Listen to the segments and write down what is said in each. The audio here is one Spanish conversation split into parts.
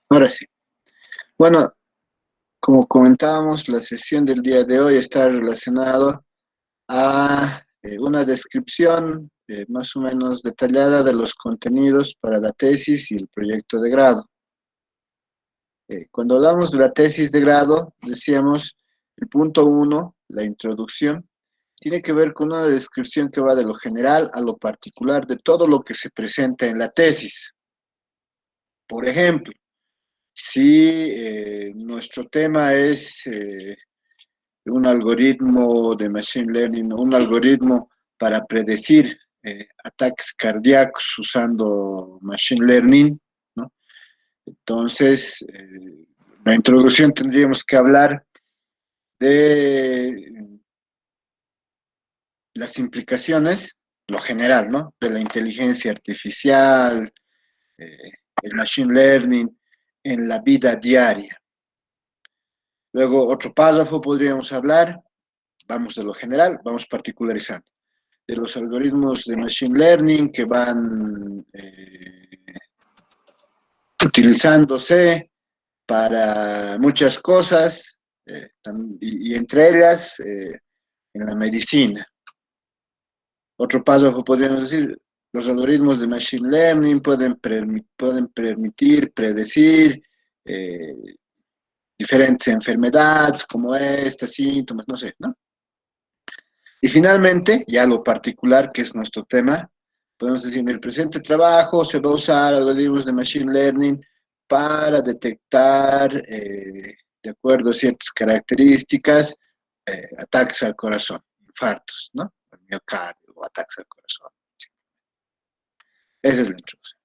Ahora sí. Bueno, como comentábamos, la sesión del día de hoy está relacionada a una descripción más o menos detallada de los contenidos para la tesis y el proyecto de grado. Cuando hablamos de la tesis de grado, decíamos el punto uno, la introducción, tiene que ver con una descripción que va de lo general a lo particular de todo lo que se presenta en la tesis. Por ejemplo, si nuestro tema es un algoritmo de machine learning, un algoritmo para predecir ataques cardíacos usando machine learning, ¿no? Entonces, la introducción tendríamos que hablar de las implicaciones, lo general, ¿no? De la inteligencia artificial, eh, el machine learning en la vida diaria. Luego, otro párrafo podríamos hablar, vamos de lo general, vamos particularizando, de los algoritmos de machine learning que van utilizándose para muchas cosas, y entre ellas en la medicina. Otro paso podríamos decir, los algoritmos de machine learning pueden permitir predecir eh, diferentes enfermedades como estas, síntomas, no sé, ¿no? Y finalmente, ya lo particular, que es nuestro tema, podemos decir, en el presente trabajo se va a usar algoritmos de machine learning para detectar, de acuerdo a ciertas características, ataques al corazón, infartos, ¿no? El miocardio o ataques al corazón. Esa es la introducción.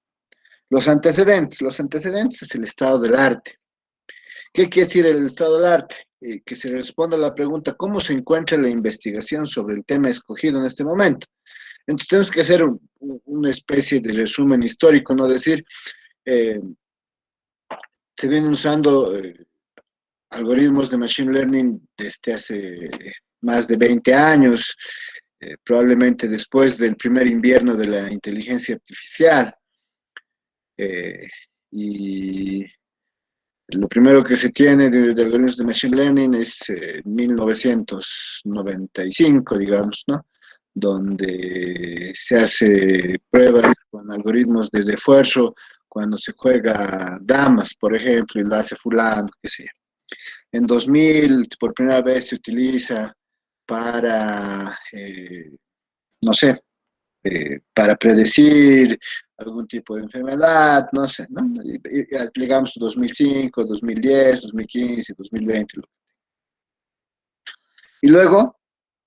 Los antecedentes es el estado del arte. ¿Qué quiere decir el estado del arte? Que se responda a la pregunta, ¿cómo se encuentra la investigación sobre el tema escogido en este momento? Entonces tenemos que hacer una especie de resumen histórico, ¿no? Decir, eh, se vienen usando algoritmos de machine learning desde hace más de 20 años, probablemente después del primer invierno de la inteligencia artificial. Eh, y lo primero que se tiene de algoritmos de machine learning es 1995, digamos, ¿no? Donde se hace pruebas con algoritmos de esfuerzo cuando se juega damas, por ejemplo, y lo hace fulano, qué sé yo. En 2000, por primera vez se utiliza para, no sé, para predecir algún tipo de enfermedad, no sé, ¿no? Digamos 2005, 2010, 2015, 2020. Y luego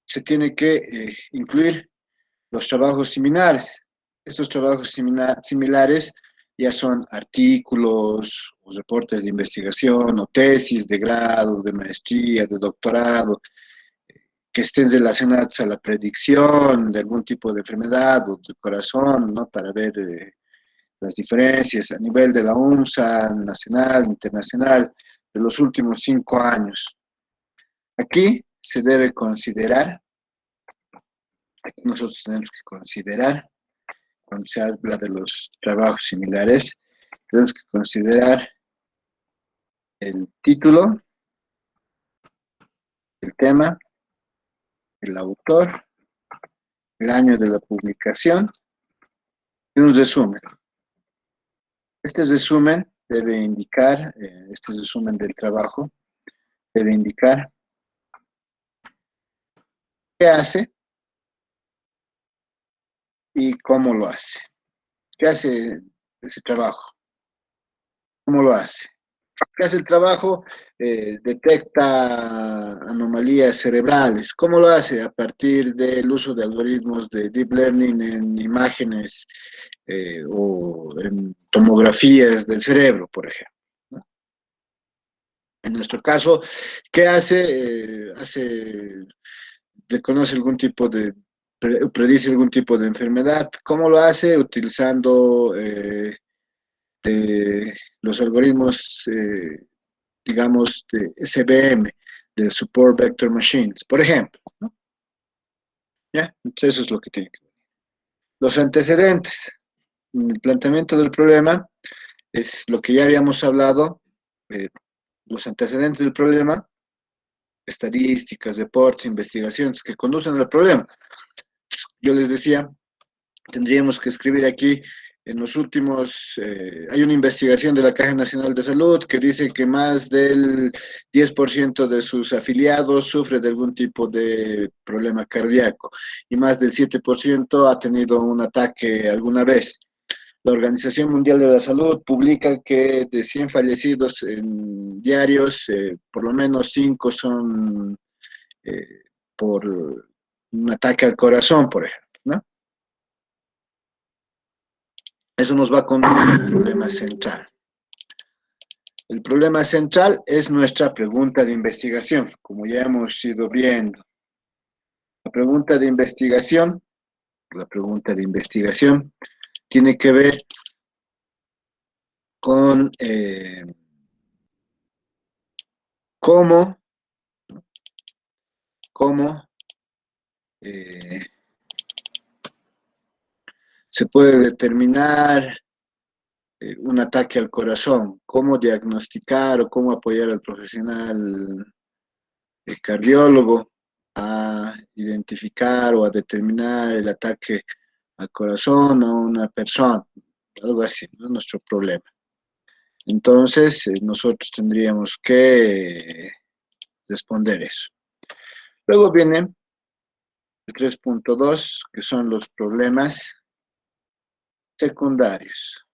se tiene que incluir los trabajos similares. Estos trabajos similares ya son artículos o reportes de investigación o tesis de grado, de maestría, de doctorado, que estén relacionados a la predicción de algún tipo de enfermedad o del corazón, ¿no? Para ver las diferencias a nivel de la UNSA, nacional, internacional, de los últimos 5 años. Aquí se debe considerar, aquí nosotros tenemos que considerar, cuando se habla de los trabajos similares, tenemos que considerar el título, el tema, el autor, el año de la publicación y un resumen. Este resumen debe indicar, este resumen del trabajo debe indicar qué hace y cómo lo hace. ¿Qué hace ese trabajo? ¿Cómo lo hace? ¿Qué hace el trabajo? Detecta anomalías cerebrales. ¿Cómo lo hace? A partir del uso de algoritmos de deep learning en imágenes o en tomografías del cerebro, por ejemplo, ¿no? En nuestro caso, ¿qué hace? Reconoce algún tipo de, predice algún tipo de enfermedad. ¿Cómo lo hace? Utilizando de los algoritmos, digamos, de SVM, del Support Vector Machines, por ejemplo, ¿no? ¿Ya? Entonces eso es lo que tiene que ver. Los antecedentes. En el planteamiento del problema, Es lo que ya habíamos hablado, eh, los antecedentes del problema, estadísticas, deportes, investigaciones que conducen al problema. Yo les decía, tendríamos que escribir aquí, en los últimos, hay una investigación de la Caja Nacional de Salud que dice que más del 10% de sus afiliados sufre de algún tipo de problema cardíaco y más del 7% ha tenido un ataque alguna vez. La Organización Mundial de la Salud publica que de 100 fallecidos en diarios, por lo menos 5 son eh, por un ataque al corazón, por ejemplo, ¿no? Eso nos va con el problema central. El problema central es nuestra pregunta de investigación, como ya hemos ido viendo. La pregunta de investigación, la pregunta de investigación tiene que ver con cómo, cómo eh, se puede determinar un ataque al corazón, cómo diagnosticar o cómo apoyar al profesional cardiólogo a identificar o a determinar el ataque al corazón a una persona, algo así, no es nuestro problema. Entonces, nosotros tendríamos que responder eso. Luego viene el 3.2, que son los problemas secundarios.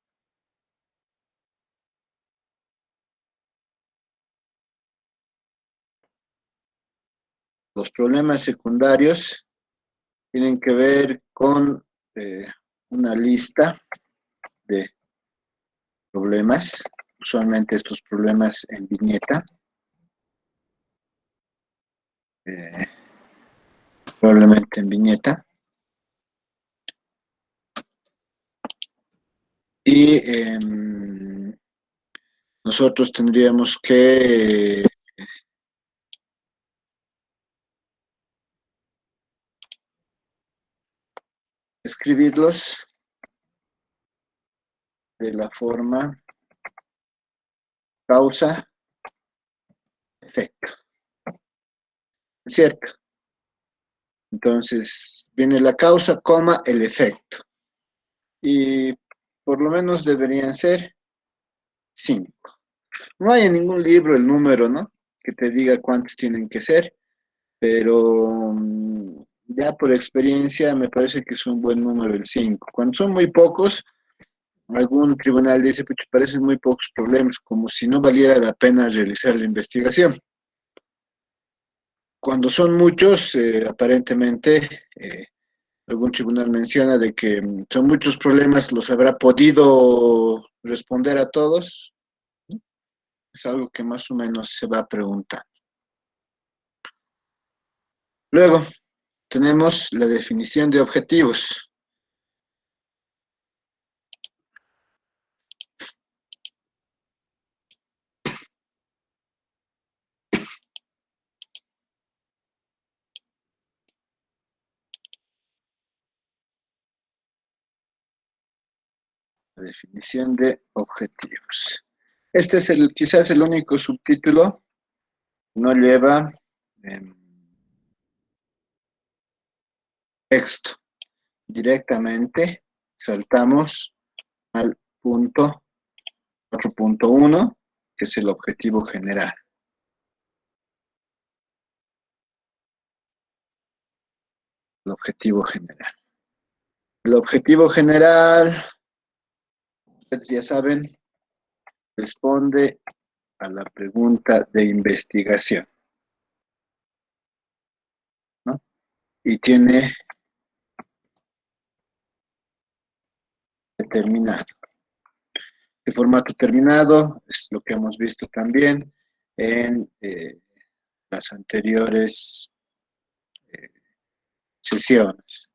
Los problemas secundarios tienen que ver con una lista de problemas, usualmente estos problemas en viñeta, eh, probablemente en viñeta, y nosotros tendríamos que escribirlos de la forma causa-efecto, ¿cierto? Entonces, viene la causa, coma, el efecto. Y por lo menos deberían ser 5. No hay en ningún libro el número, ¿no? Que te diga cuántos tienen que ser, pero ya por experiencia me parece que es un buen número el 5. Cuando son muy pocos, algún tribunal dice, pues parecen muy pocos problemas, como si no valiera la pena realizar la investigación. Cuando son muchos, aparentemente, algún tribunal menciona de que son muchos problemas, los habrá podido responder a todos. Es algo que más o menos se va a preguntar. Luego, tenemos la definición de objetivos. La definición de objetivos. Este es quizás el único subtítulo, no lleva texto. Directamente saltamos al punto 4.1, que es el objetivo general. El objetivo general. El objetivo general, ustedes ya saben, responde a la pregunta de investigación, ¿no? Y tiene determinado. El formato terminado es lo que hemos visto también en las anteriores eh, sesiones.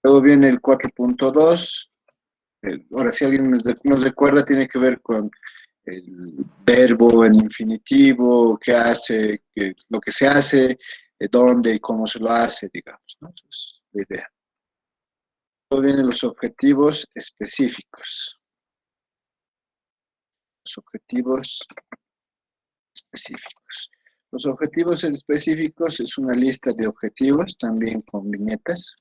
Luego viene el 4.2. Ahora, si alguien nos recuerda, tiene que ver con el verbo en infinitivo, qué hace, lo que se hace, dónde y cómo se lo hace, digamos, ¿no? Esa es la idea. Luego vienen los objetivos específicos. Los objetivos específicos. Los objetivos específicos es una lista de objetivos, también con viñetas.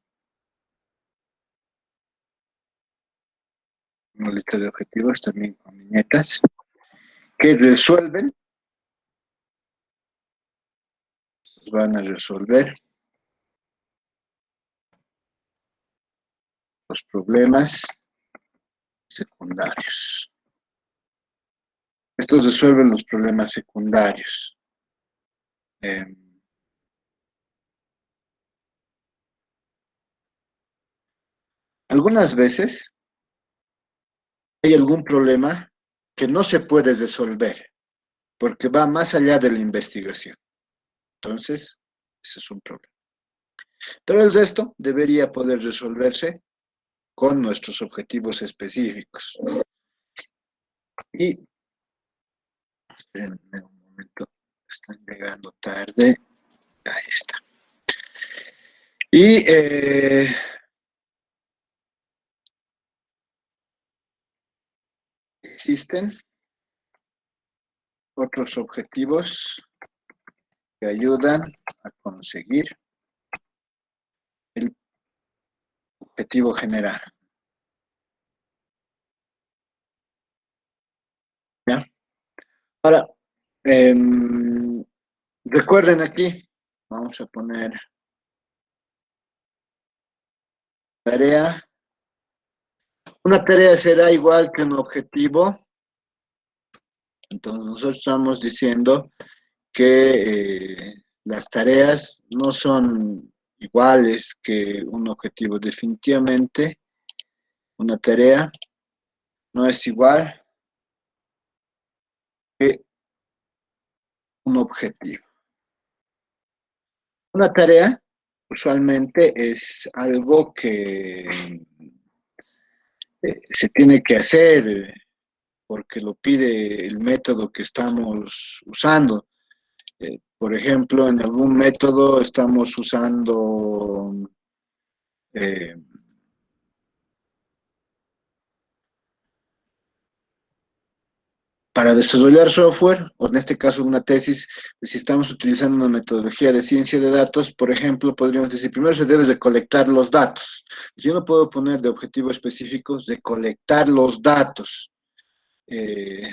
Una lista de objetivos también con viñetas, que resuelven, van a resolver los problemas secundarios. Estos resuelven los problemas secundarios. Eh, Algunas veces hay algún problema que no se puede resolver porque va más allá de la investigación. Entonces, ese es un problema. Pero el resto debería poder resolverse con nuestros objetivos específicos. Y, espérenme un momento, están llegando tarde. Ahí está. Y existen otros objetivos que ayudan a conseguir el objetivo general. ¿Ya? Ahora, eh, recuerden aquí, vamos a poner tarea. Una tarea será igual que un objetivo. Entonces nosotros estamos diciendo que las tareas no son iguales que un objetivo. Definitivamente, una tarea no es igual que un objetivo. Una tarea usualmente es algo que se tiene que hacer porque lo pide el método que estamos usando. Por ejemplo, en algún método estamos usando eh, para desarrollar software, o en este caso una tesis, si estamos utilizando una metodología de ciencia de datos, por ejemplo, podríamos decir, primero se debe de colectar los datos. Yo no puedo poner de objetivo específicos de colectar los datos, eh,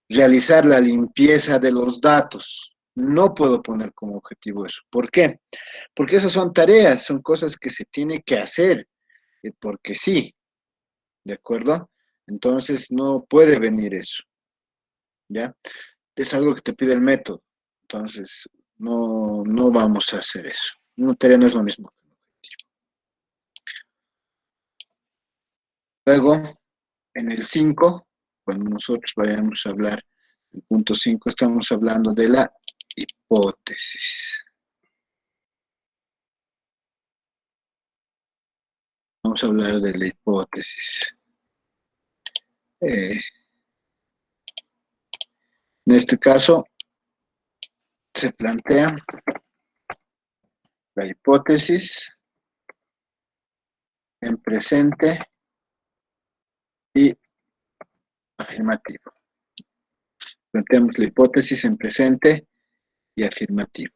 realizar la limpieza de los datos. No puedo poner como objetivo eso. ¿Por qué? Porque esas son tareas, son cosas que se tiene que hacer, porque sí, ¿de acuerdo? Entonces no puede venir eso, ¿ya? Es algo que te pide el método. Entonces, no vamos a hacer eso. Una tarea no es lo mismo. Luego, en el 5, cuando nosotros vayamos a hablar del punto 5, estamos hablando de la hipótesis. Vamos a hablar de la hipótesis. En este caso, se plantea la hipótesis en presente y afirmativo. Planteamos la hipótesis en presente y afirmativo.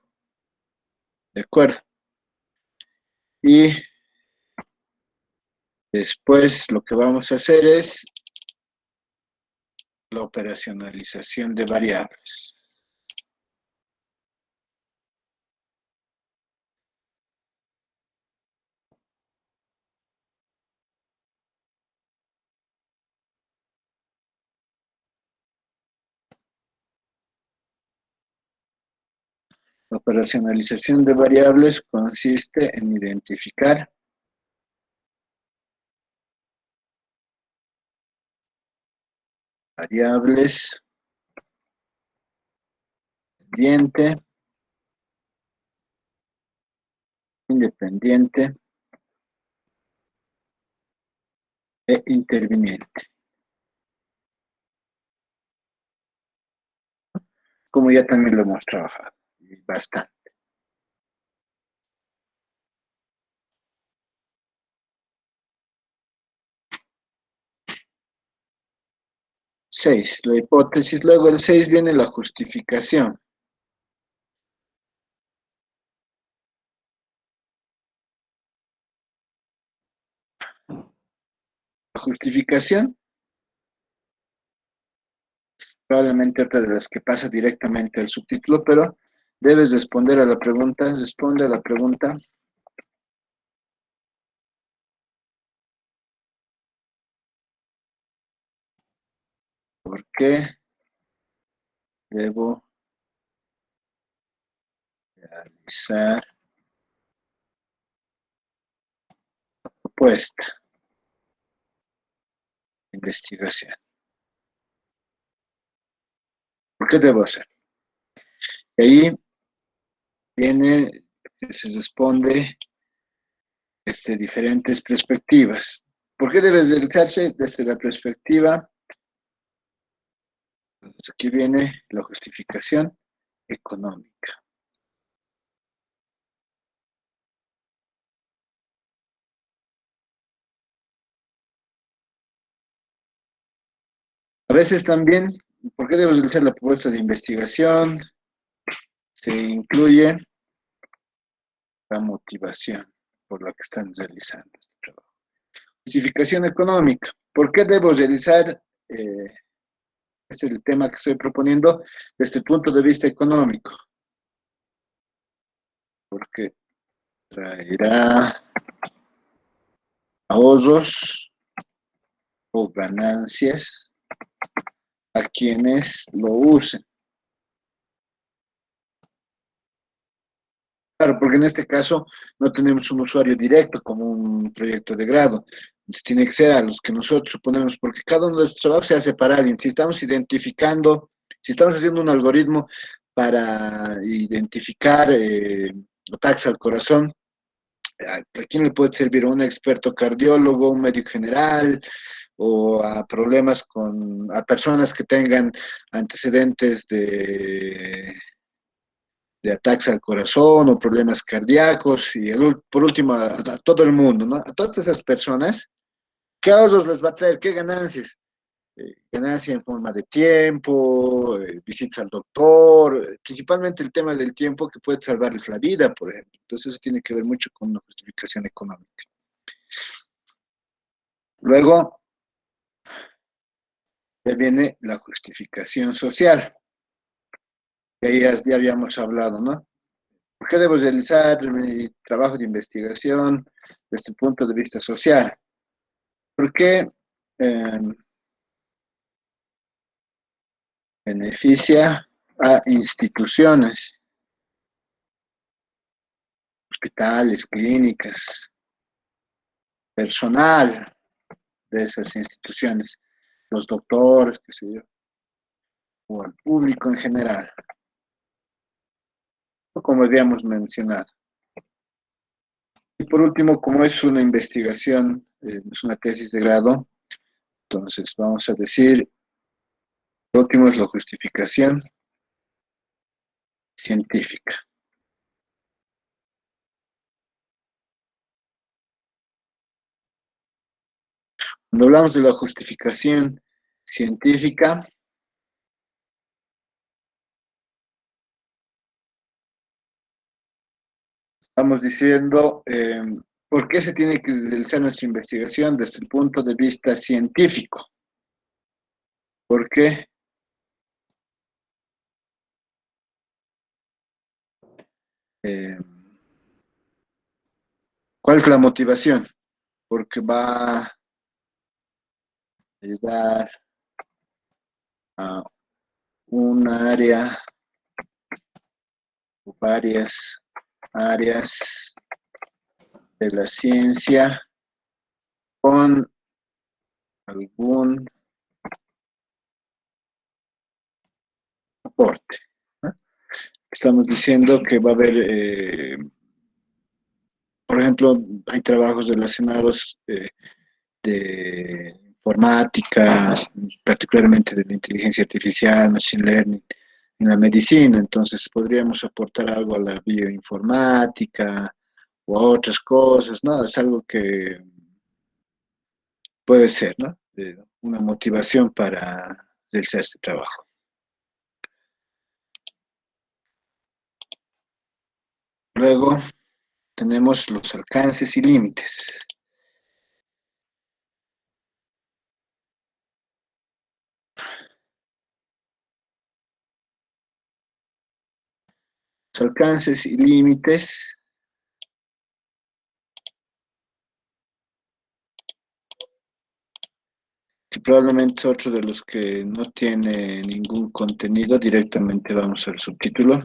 ¿De acuerdo? Y después lo que vamos a hacer es la operacionalización de variables. La operacionalización de variables consiste en identificar variables dependiente, independiente e interviniente. Como ya también lo hemos trabajado bastante. 6, la hipótesis. Luego el 6 viene la justificación. La justificación, probablemente otra de las que pasa directamente al subtítulo, pero debes responder a la pregunta, responde a la pregunta. ¿Por qué debo realizar propuesta de investigación? ¿Por qué debo hacer? Y ahí viene, se responde desde diferentes perspectivas. ¿Por qué debe realizarse? Desde la perspectiva, pues aquí viene la justificación económica. A veces también, ¿por qué debo realizar la propuesta de investigación? Se incluye la motivación por la que están realizando este trabajo. Justificación económica. ¿Por qué debo realizar, este es el tema que estoy proponiendo, desde el punto de vista económico? Porque traerá ahorros o ganancias a quienes lo usen. Claro, porque en este caso no tenemos un usuario directo como un proyecto de grado. Entonces tiene que ser a los que nosotros suponemos, porque cada uno de estos trabajos se hace para alguien. Si estamos identificando, si estamos haciendo un algoritmo para identificar ataques al corazón, ¿a quién le puede servir? ¿A un experto cardiólogo, un médico general, o a problemas a personas que tengan antecedentes de ataques al corazón o problemas cardíacos? Y por último a todo el mundo, ¿no? A todas esas personas, ¿qué ahorros les va a traer? ¿Qué ganancias? Ganancia en forma de tiempo, visitas al doctor, principalmente el tema del tiempo que puede salvarles la vida, por ejemplo. Entonces eso tiene que ver mucho con una justificación económica. Luego ya viene la justificación social. Y ahí ya habíamos hablado, ¿no? ¿Por qué debo realizar mi trabajo de investigación desde el punto de vista social? Porque eh, beneficia a instituciones, hospitales, clínicas, personal de esas instituciones, los doctores, qué sé yo, o al público en general, como habíamos mencionado. Y por último, como es una investigación, es una tesis de grado, entonces vamos a decir, lo último es la justificación científica. Cuando hablamos de la justificación científica, estamos diciendo por qué se tiene que realizar nuestra investigación desde el punto de vista científico. ¿Por qué? Eh, ¿Cuál es la motivación? Porque va a ayudar a un área o varias áreas de la ciencia con algún aporte, ¿no? Estamos diciendo que va a haber, por ejemplo, hay trabajos relacionados de informática, particularmente de la inteligencia artificial, machine learning, en la medicina. Entonces podríamos aportar algo a la bioinformática o a otras cosas, ¿no? Es algo que puede ser, ¿no? Una motivación para realizar este trabajo. Luego tenemos los alcances y límites. Los alcances y límites que probablemente es otro de los que no tiene ningún contenido. Directamente vamos al subtítulo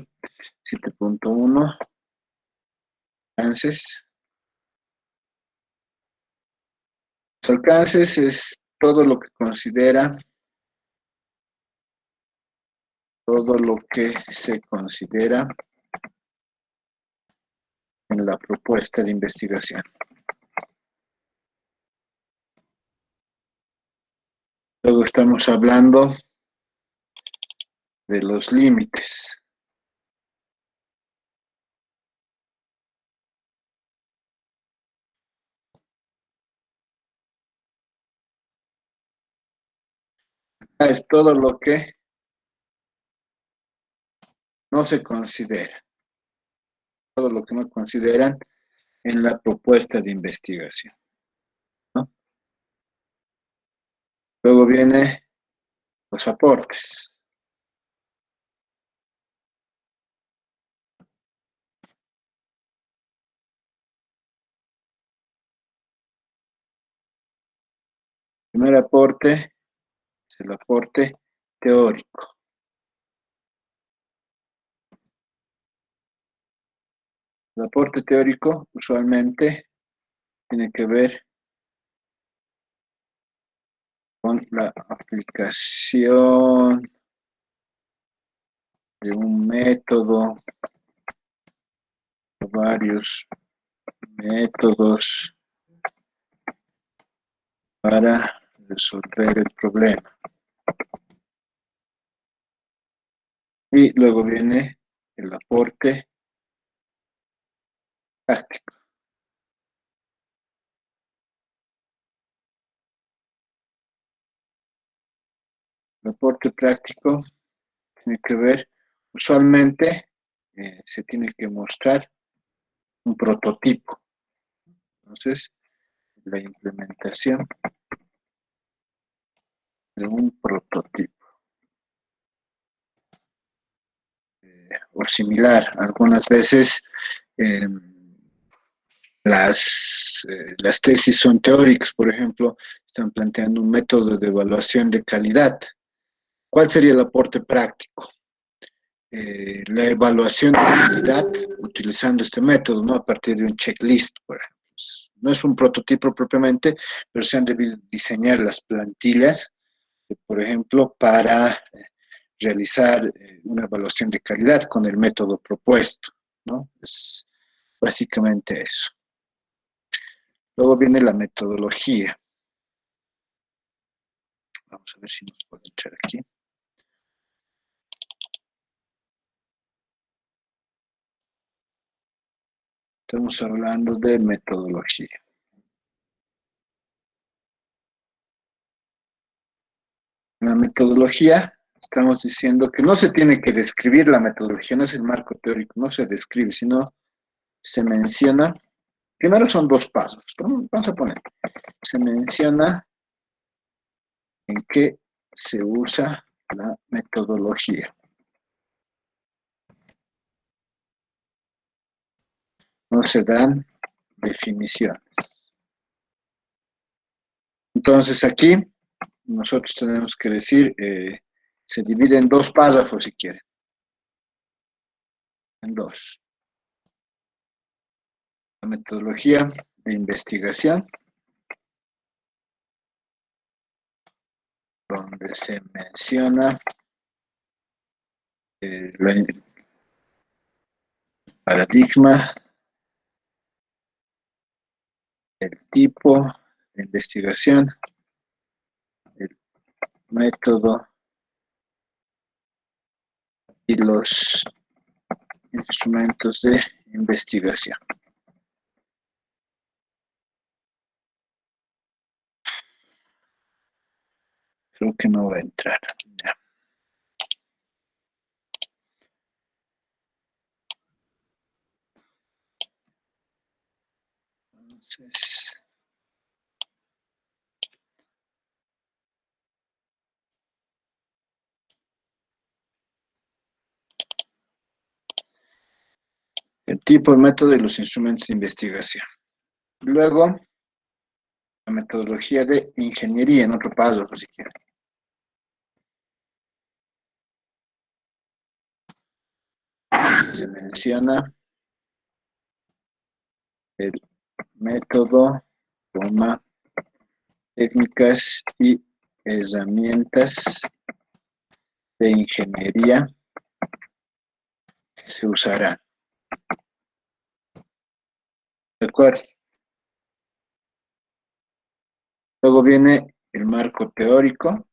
7.1, alcances. Los alcances es todo lo que se considera en la propuesta de investigación. Luego estamos hablando de los límites. Es todo lo que no se considera, todo lo que no consideran en la propuesta de investigación, ¿no? Luego viene los aportes. El primer aporte es el aporte teórico. El aporte teórico usualmente tiene que ver con la aplicación de un método, varios métodos para resolver el problema. Y luego viene el aporte práctico. El aporte práctico tiene que ver, usualmente se tiene que mostrar un prototipo. Entonces, la implementación de un prototipo o similar. Algunas veces eh, las tesis son teóricas, por ejemplo, están planteando un método de evaluación de calidad. ¿Cuál sería el aporte práctico? La evaluación de calidad utilizando este método, ¿no? A partir de un checklist, por ejemplo. No es un prototipo propiamente, pero se han debido diseñar las plantillas, por ejemplo, para realizar una evaluación de calidad con el método propuesto, ¿no? Es básicamente eso. Luego viene la metodología. Vamos a ver si nos puede entrar aquí. Estamos hablando de metodología. En la metodología estamos diciendo que no se tiene que describir la metodología, no es el marco teórico, no se describe, sino se menciona. Primero son dos pasos. Vamos a poner, se menciona en qué se usa la metodología. No se dan definiciones. Entonces aquí nosotros tenemos que decir, se divide en dos párrafos si quieren, en dos. La metodología de investigación, donde se menciona el paradigma, el tipo de investigación, el método y los instrumentos de investigación. Creo que no va a entrar. Entonces, el tipo, el método y los instrumentos de investigación. Luego, la metodología de ingeniería, en otro paso, por si quieren. Se menciona el método, toma, técnicas y herramientas de ingeniería que se usarán. ¿De acuerdo? Luego viene el marco teórico.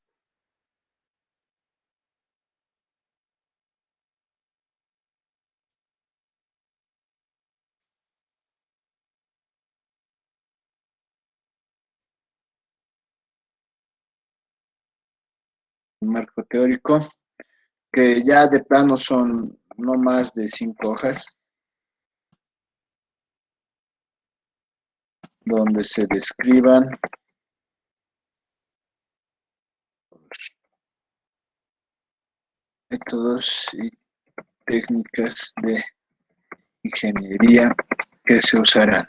El marco teórico, que ya de plano son no más de 5 hojas, donde se describan métodos y técnicas de ingeniería que se usarán.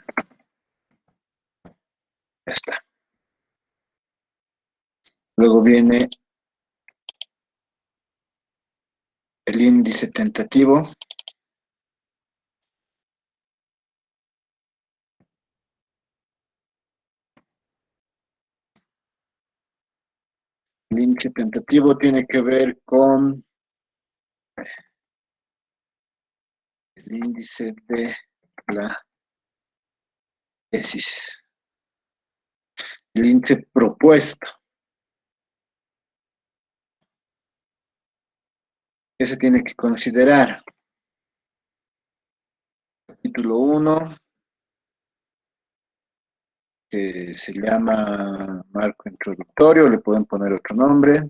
Ya está. Luego viene el índice tentativo. El índice tentativo tiene que ver con el índice de la tesis. El índice propuesto. ¿Qué se tiene que considerar? Capítulo 1, que se llama marco introductorio, le pueden poner otro nombre.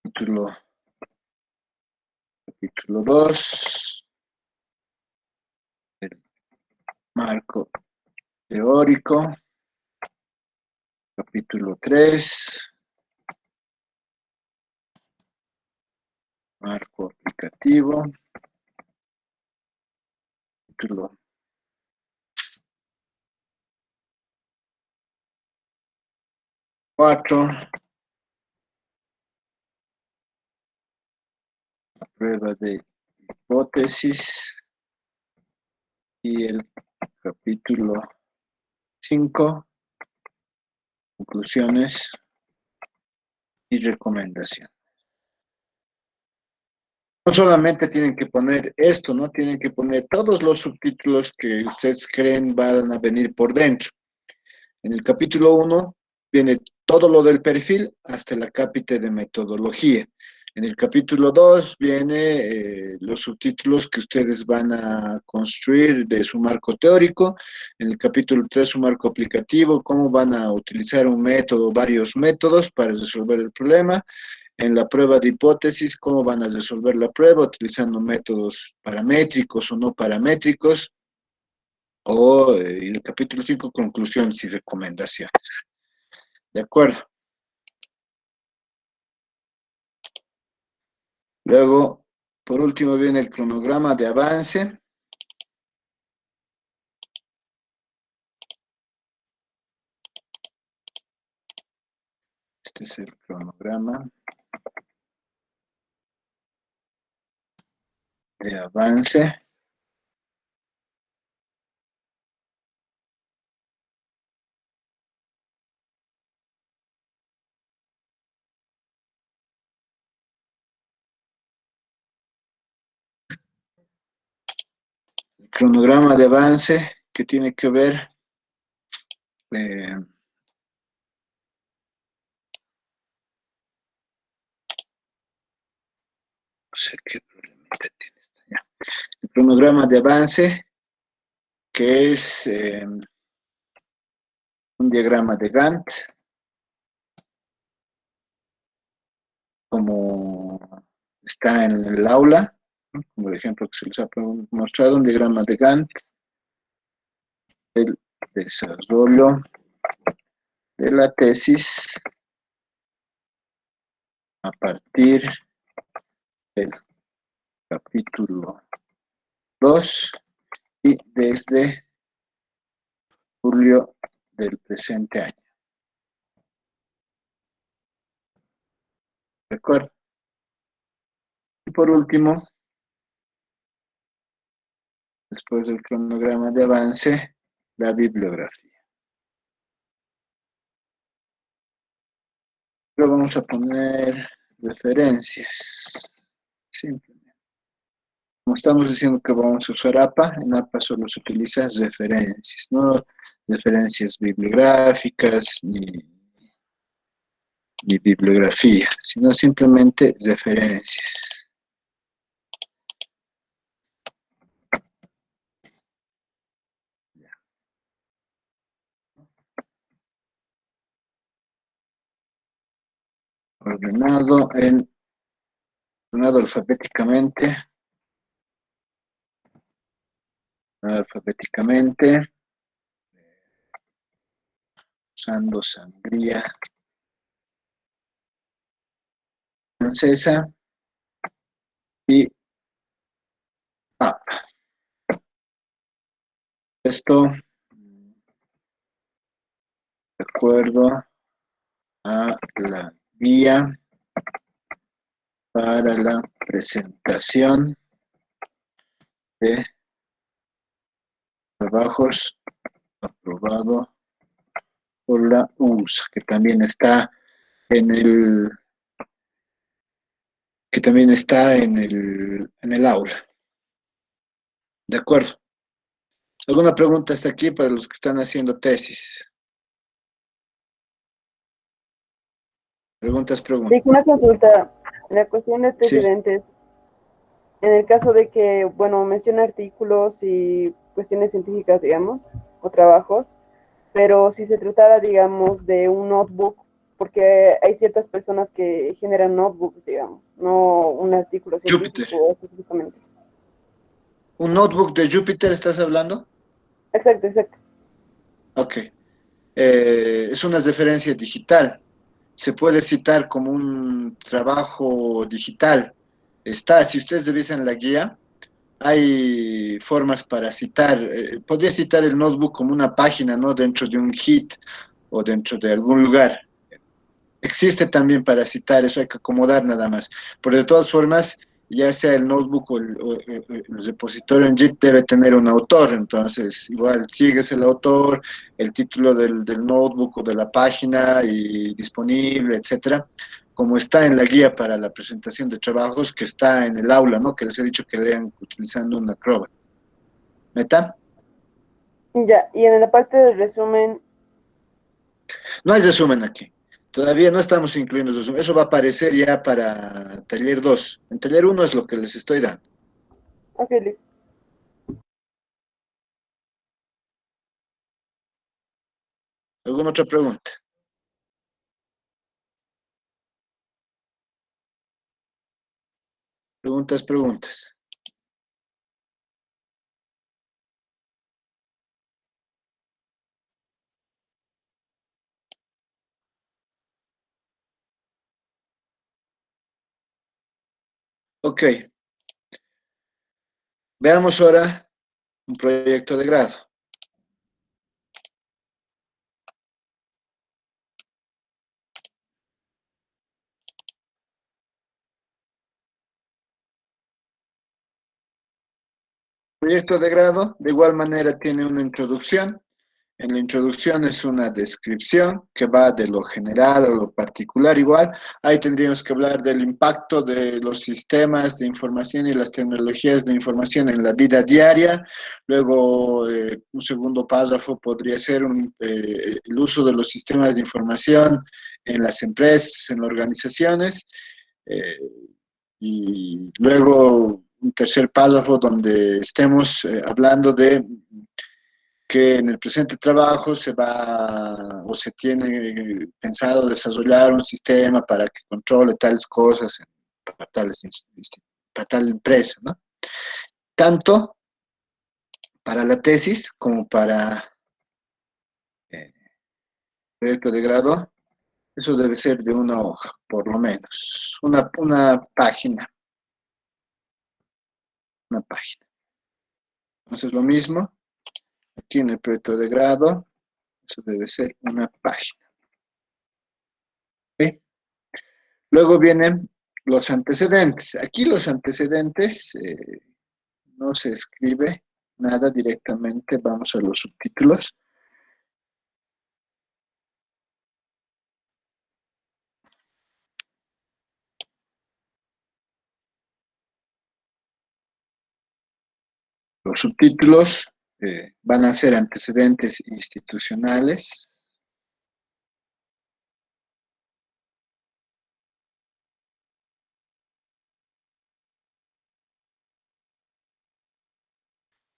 Capítulo 2, el marco teórico. Capítulo 3, marco aplicativo. Capítulo 4, prueba de hipótesis. Y el capítulo 5, conclusiones y recomendación. No solamente tienen que poner esto, ¿no? Tienen que poner todos los subtítulos que ustedes creen van a venir por dentro. En el capítulo 1 viene todo lo del perfil hasta el acápite de metodología. En el capítulo 2 viene los subtítulos que ustedes van a construir de su marco teórico. En el capítulo 3 su marco aplicativo, cómo van a utilizar un método, varios métodos para resolver el problema. En la prueba de hipótesis, cómo van a resolver la prueba utilizando métodos paramétricos o no paramétricos. O el capítulo 5, conclusiones y recomendaciones. ¿De acuerdo? Luego, por último, viene el cronograma de avance. Este es el cronograma de avance. El cronograma de avance que tiene que ver no sé qué problemita tiene esto ya. El cronograma de avance que es un diagrama de Gantt como está en el aula, ¿no? Como el ejemplo que se les ha mostrado, un diagrama de Gantt, el desarrollo de la tesis a partir del capítulo 2 y desde julio del presente año. ¿De acuerdo? Y por último, después del cronograma de avance, la bibliografía. Pero vamos a poner referencias. Simplemente. Como estamos diciendo que vamos a usar APA, en APA solo se utilizan referencias, no referencias bibliográficas ni bibliografía, sino simplemente referencias. Ordenado alfabéticamente, usando sangría francesa y APA. Esto de acuerdo a la guía para la presentación de trabajos aprobado por la USA, que también está en el aula. ¿De acuerdo? ¿Alguna pregunta hasta aquí para los que están haciendo tesis? Preguntas. Sí, una consulta. La cuestión de Sí. antecedentes, en el caso de que, bueno, menciona artículos y cuestiones científicas, digamos, o trabajos, pero si se tratara, digamos, de un notebook, porque hay ciertas personas que generan notebooks, digamos, no un artículo Jupyter. científico específicamente. ¿Un notebook de Jupyter estás hablando? Exacto, exacto. Ok. Es una referencia digital. Se puede citar como un trabajo digital. Si ustedes revisan la guía, hay formas para citar. Podría citar el notebook como una página, ¿no? Dentro de un hit o dentro de algún lugar. Existe también para citar, eso hay que acomodar nada más. Pero de todas formas, ya sea el notebook o el repositorio en Git debe tener un autor, entonces igual sigues el autor, el título del notebook o de la página y disponible, etcétera, como está en la guía para la presentación de trabajos que está en el aula, ¿no? Que les he dicho que lean utilizando una Acrobat. ¿Meta? Ya, y en la parte del resumen, No hay resumen aquí. Todavía no estamos incluyendo resumen. Eso va a aparecer ya para taller 2. En taller 1 es lo que les estoy dando. ok, listo. ¿Alguna otra pregunta? Preguntas. Ok. Veamos ahora un proyecto de grado. Proyecto de grado, de igual manera, tiene una introducción. En la introducción es una descripción que va de lo general a lo particular igual. Ahí tendríamos que hablar del impacto de los sistemas de información y las tecnologías de información en la vida diaria. Luego, un segundo párrafo podría ser el uso de los sistemas de información en las empresas, en las organizaciones. Eh, y luego un tercer párrafo donde estemos hablando de que en el presente trabajo se va o se tiene pensado desarrollar un sistema para que controle tales cosas para tal empresa, ¿no? Tanto para la tesis como para el proyecto de grado, eso debe ser de una hoja, por lo menos, una página, una página. Entonces lo mismo, aquí en el proyecto de grado, eso debe ser una página. ¿Ok? Luego vienen los antecedentes. Aquí los antecedentes no se escribe nada directamente, vamos a los subtítulos. Los subtítulos van a ser antecedentes institucionales.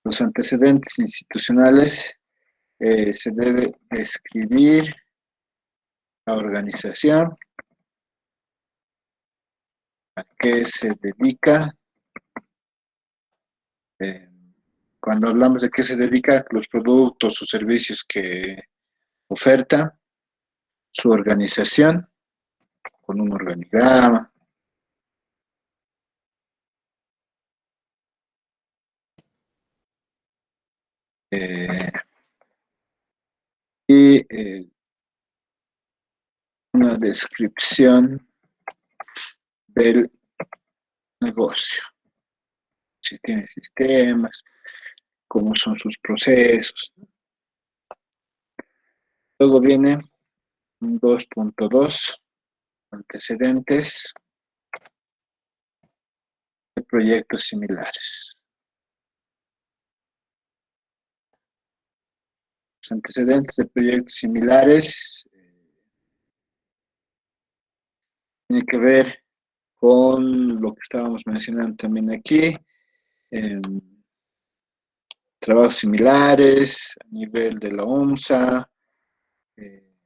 Los antecedentes institucionales se debe describir la organización, a qué se dedica. eh, Cuando hablamos de qué se dedica, los productos o servicios que oferta, su organización, con un organigrama, eh, y una descripción del negocio, si tiene sistemas, cómo son sus procesos. Luego viene un 2.2, antecedentes de proyectos similares. Los antecedentes de proyectos similares tienen que ver con lo que estábamos mencionando también aquí, eh, trabajos similares a nivel de la OMSA, eh,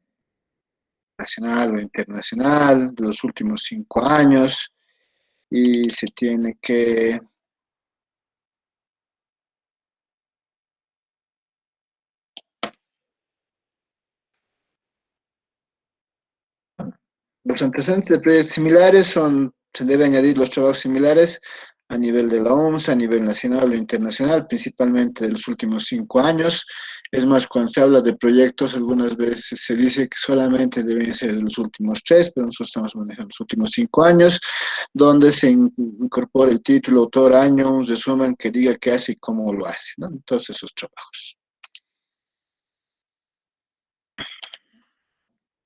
nacional o internacional, de los últimos 5 años, y se tiene que los antecedentes de proyectos similares se debe añadir los trabajos similares a nivel de la OMS, a nivel nacional o internacional, principalmente de los últimos 5 años. Es más, cuando se habla de proyectos, algunas veces se dice que solamente deben ser de los últimos 3, pero nosotros estamos manejando los últimos 5 años, donde se incorpora el título, autor, año, un resumen que diga qué hace y cómo lo hace, ¿no? Todos esos trabajos.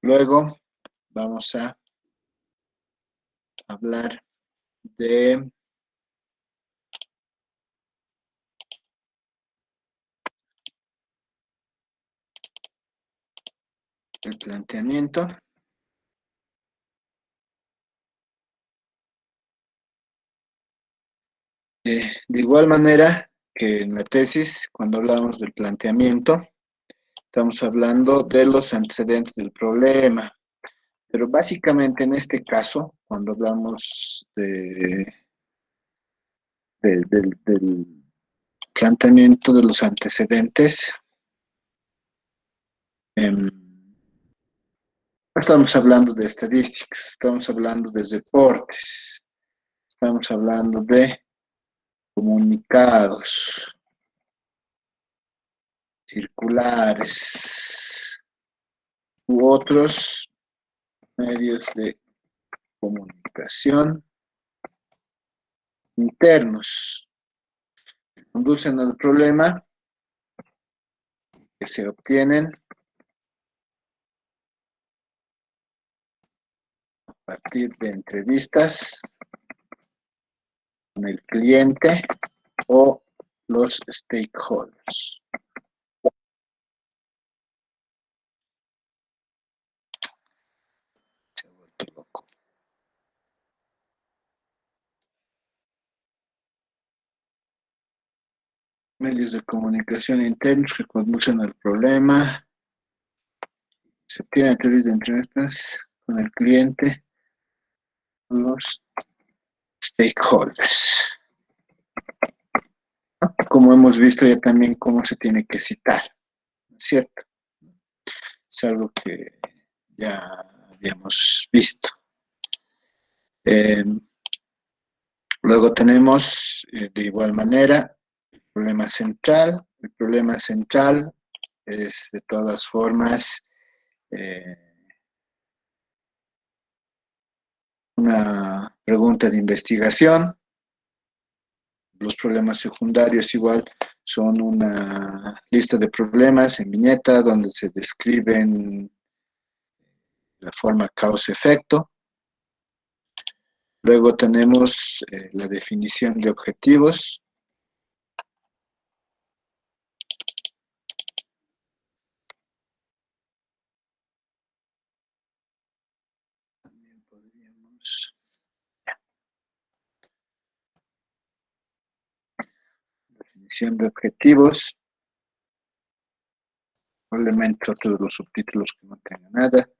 Luego vamos a hablar de el planteamiento. De igual manera que en la tesis, cuando hablamos del planteamiento, estamos hablando de los antecedentes del problema, pero básicamente en este caso, cuando hablamos del planteamiento de los antecedentes, no estamos hablando de estadísticas, estamos hablando de reportes, estamos hablando de comunicados, circulares u otros medios de comunicación internos que conducen al problema, que se obtienen a partir de entrevistas con el cliente o los stakeholders. Se ha vuelto loco. Medios de comunicación internos que conducen al problema. Se tiene a través de entrevistas con el cliente, los stakeholders. Como hemos visto ya también cómo se tiene que citar, ¿no es cierto? Es algo que ya habíamos visto. Luego tenemos, de igual manera, el problema central. El problema central es, de todas formas, una pregunta de investigación. Los problemas secundarios igual son una lista de problemas en viñeta donde se describen la forma causa-efecto. Luego tenemos la definición de objetivos. También podríamos... Definición de objetivos. Probablemente otro de los subtítulos que no tenga nada.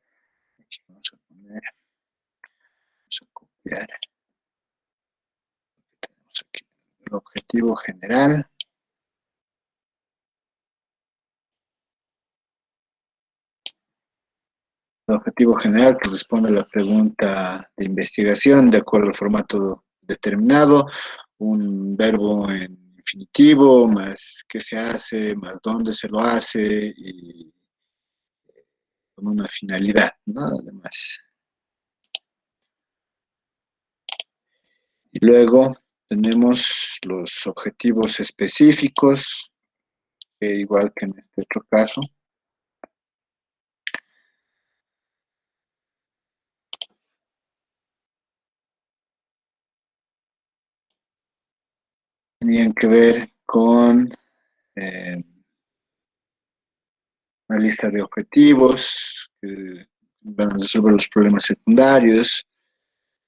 Aquí vamos a poner, vamos a copiar. Tenemos aquí el objetivo general. El objetivo general que responde a la pregunta de investigación de acuerdo al formato determinado, un verbo en infinitivo, más qué se hace, más dónde se lo hace y con una finalidad, ¿no? Además. Y luego tenemos los objetivos específicos, que igual que en este otro caso. Tenían que ver con una lista de objetivos que van a resolver los problemas secundarios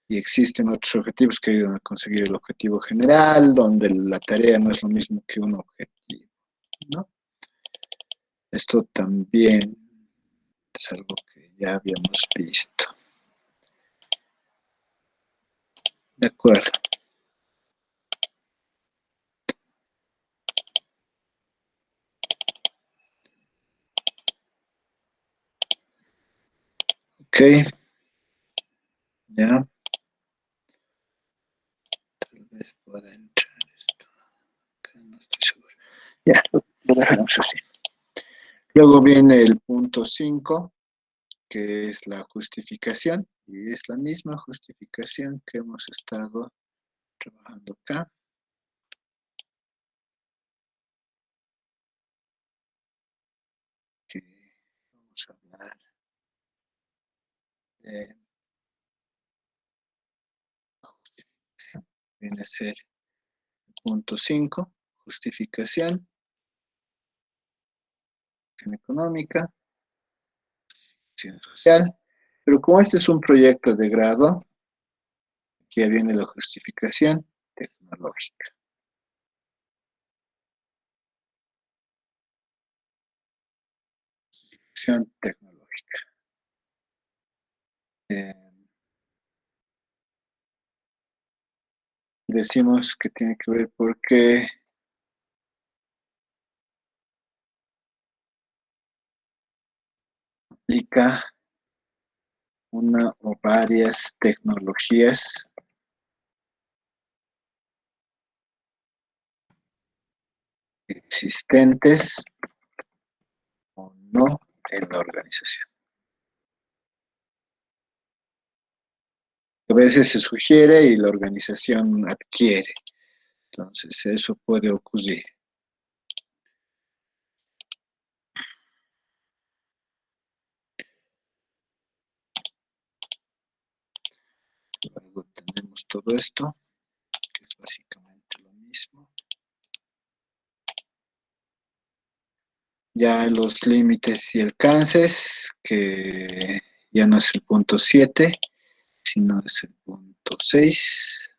y existen otros objetivos que ayudan a conseguir el objetivo general, donde la tarea no es lo mismo que un objetivo, ¿no? Esto también es algo que ya habíamos visto. De acuerdo. Ok. Ya. Tal vez pueda entrar esto. Okay, no estoy seguro. Ya, lo dejamos así. Luego viene el punto 5, que es la justificación, y es la misma justificación que hemos estado trabajando acá. Que vamos a hablar de justificación. Viene a ser el punto 5, justificación económica, justificación social. Pero como este es un proyecto de grado, aquí ya viene la justificación tecnológica. Justificación tecnológica. Decimos que tiene que ver porque aplica una o varias tecnologías existentes o no en la organización. A veces se sugiere y la organización adquiere. Entonces, eso puede ocurrir. Luego tenemos todo esto, que es básicamente lo mismo. Ya los límites y alcances, que ya no es el punto 7, sino es el punto 6.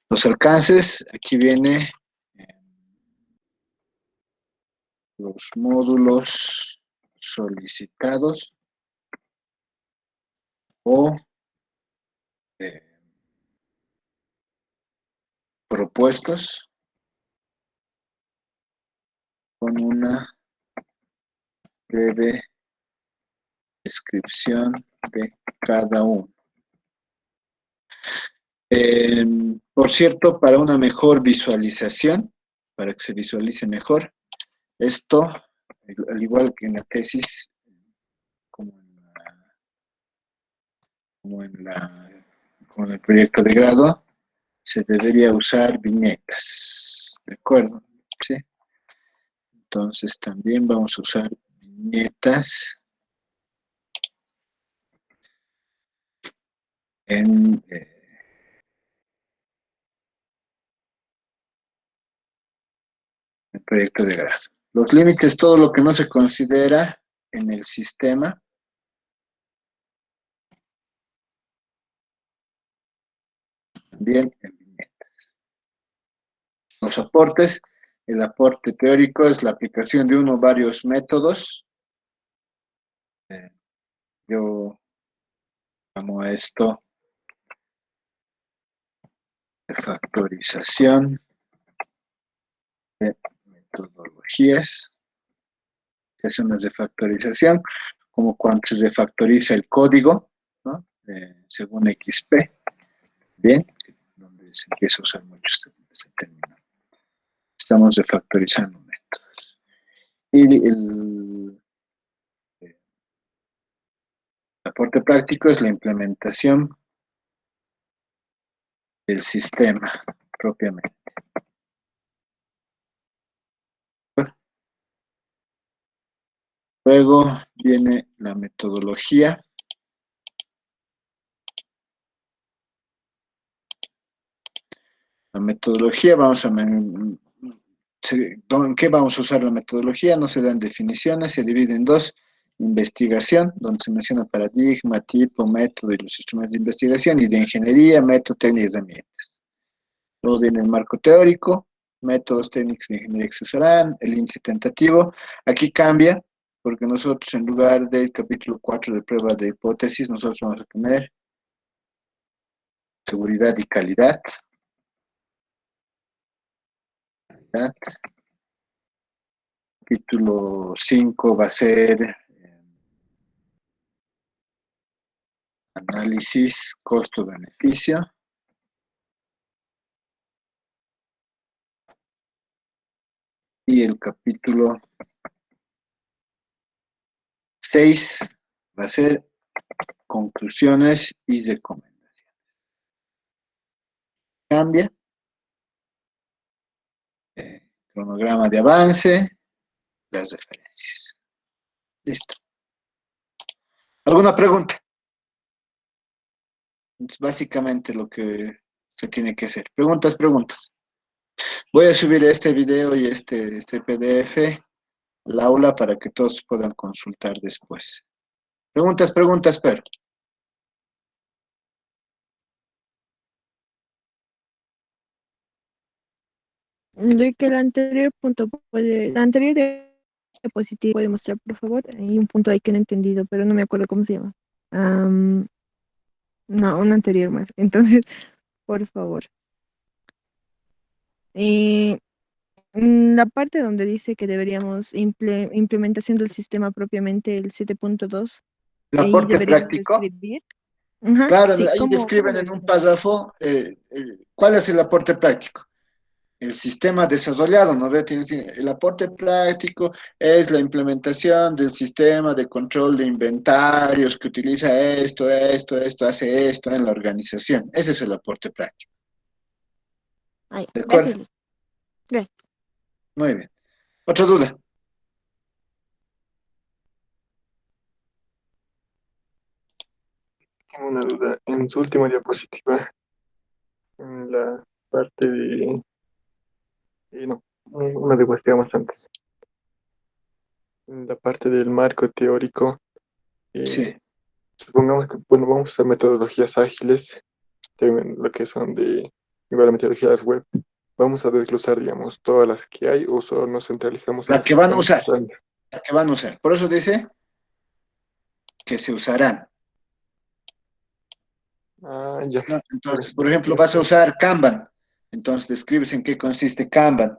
Los alcances, aquí viene los módulos solicitados o propuestos con una breve descripción de cada uno. Por cierto, para una mejor visualización, para que se visualice mejor, esto, al igual que en la tesis, como en como en el proyecto de grado, se debería usar viñetas, ¿de acuerdo? ¿Sí? Entonces también vamos a usar viñetas en el proyecto de grado. Los límites, todo lo que no se considera en el sistema, también en viñetas. Los aportes, el aporte teórico es la aplicación de uno o varios métodos. Yo llamo a esto de factorización de metodologías. Se hacen las de factorización, como cuando se factoriza el código, ¿no? Según XP, bien, donde se empieza a usar mucho este término. Estamos refactorizando métodos. Y el aporte práctico es la implementación del sistema propiamente. Luego viene la metodología. La metodología, ¿en qué vamos a usar la metodología? No se dan definiciones, se divide en dos. Investigación, donde se menciona paradigma, tipo, método y los instrumentos de investigación, y de ingeniería, método, técnicas de ambientes. Luego viene el marco teórico, métodos técnicos de ingeniería que se usarán, el índice tentativo. Aquí cambia, porque nosotros en lugar del capítulo 4 de prueba de hipótesis, nosotros vamos a tener seguridad y calidad. Capítulo 5 va a ser análisis costo-beneficio. Y el capítulo 6 va a ser conclusiones y recomendaciones. Cambia. Cronograma de avance, las referencias. Listo. ¿Alguna pregunta? Es básicamente lo que se tiene que hacer. Preguntas, preguntas. Voy a subir este video y este PDF al aula para que todos puedan consultar después. Preguntas, preguntas, pero. De que el anterior punto puede, la anterior diapositiva puede mostrar, por favor. Hay un punto ahí que no he entendido, pero no me acuerdo cómo se llama. No, un anterior más. Entonces, por favor. Eh, la parte donde dice que deberíamos implementación del sistema propiamente, el 7.2, El ahí aporte deberíamos práctico. describir. Ajá, Claro, sí, ahí ¿cómo describen lo en un haríamos? párrafo cuál es el aporte práctico. El sistema desarrollado, ¿no ve? El aporte práctico es la implementación del sistema de control de inventarios que utiliza esto, hace esto en la organización. Ese es el aporte práctico. Ay, ¿De acuerdo? gracias, Liz. Gracias. Muy bien. ¿Otra duda? Tengo una duda. En su última diapositiva, en la parte de... no, una diapositiva más antes. En la parte del marco teórico, Sí. supongamos que, bueno, vamos a usar metodologías ágiles, lo que son de igual a metodologías web. Vamos a desglosar, digamos, todas las que hay o solo nos centralizamos en La las que que van a estamos usar. usando. La que van a usar. Por eso dice que se usarán. Ah, ya. ¿No? Vale, Entonces, por ejemplo, vas a gracias. usar Kanban. Entonces describes en qué consiste Kanban.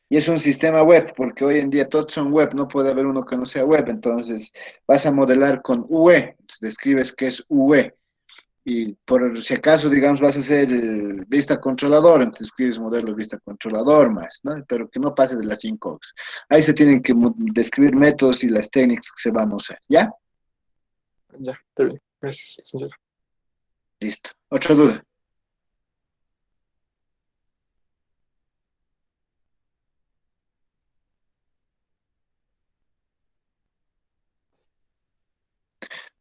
Y es un sistema web, porque hoy en día todos son web, no puede haber uno que no sea web. Entonces vas a modelar con UE, entonces describes qué es UE. Y por si acaso, digamos, vas a hacer vista controlador, entonces escribes modelo vista controlador más, ¿no? Pero que no pase de las 5 horas. Ahí se tienen que describir métodos y las técnicas que se van a usar, ¿ya? Ya, está bien. Gracias, señora. Listo. ¿Otra duda?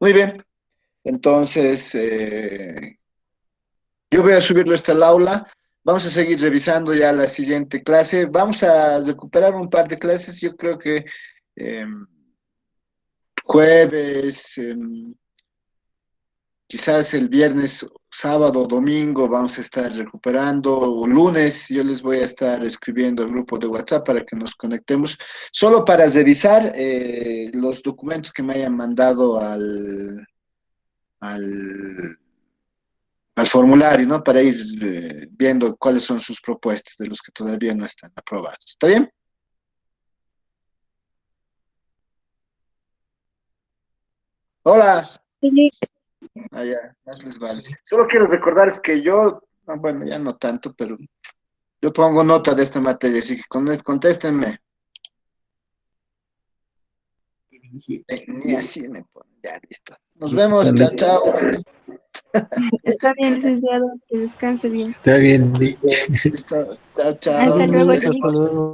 Muy bien. Entonces, yo voy a subirlo hasta el aula. Vamos a seguir revisando ya la siguiente clase. Vamos a recuperar un par de clases. Yo creo que eh, jueves, quizás el viernes, sábado, domingo vamos a estar recuperando, o lunes yo les voy a estar escribiendo al grupo de WhatsApp para que nos conectemos, solo para revisar los documentos que me hayan mandado al, al formulario, ¿no? Para ir viendo cuáles son sus propuestas de los que todavía no están aprobados. ¿Está bien? Hola. Ah, ya, más les vale. Solo quiero recordarles que yo, bueno, ya no tanto, pero yo pongo nota de esta materia, así que contéstenme. Ni así me ponen. Ya, listo. Nos vemos. Chao, chao. Está bien, licenciado, que descanse bien. Está bien, Listo. Chao, chao. Hasta luego, hasta luego.